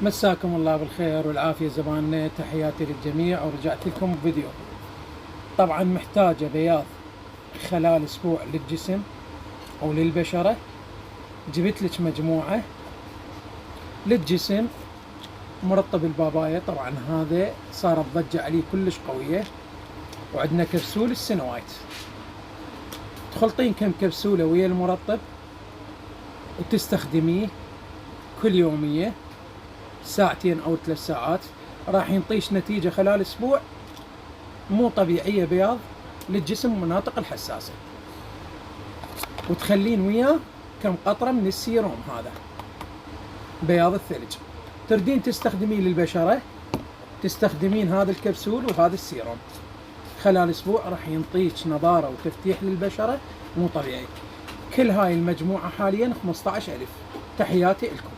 مساكم الله بالخير والعافية زبائننا، تحياتي للجميع ورجعت لكم بفيديو. طبعا محتاجة بياض خلال اسبوع للجسم او للبشرة. جبت لك مجموعة للجسم مرطب البابايا، طبعا هذا صارت ضجة عليه كلش قوية. وعندنا كبسول السنوايت، تخلطين كم كبسولة ويا المرطب وتستخدميه كل يومية ساعتين او 3 ساعات، راح ينطيش نتيجة خلال اسبوع مو طبيعية، بياض للجسم المناطق الحساسة. وتخلين وياه كم قطرة من السيروم، هذا بياض الثلج. تردين تستخدميه للبشرة، تستخدمين هذا الكبسول وهذا السيروم خلال اسبوع، راح ينطيك نضارة وتفتيح للبشرة مو طبيعي. كل هاي المجموعة حاليا 15,000. تحياتي لكم.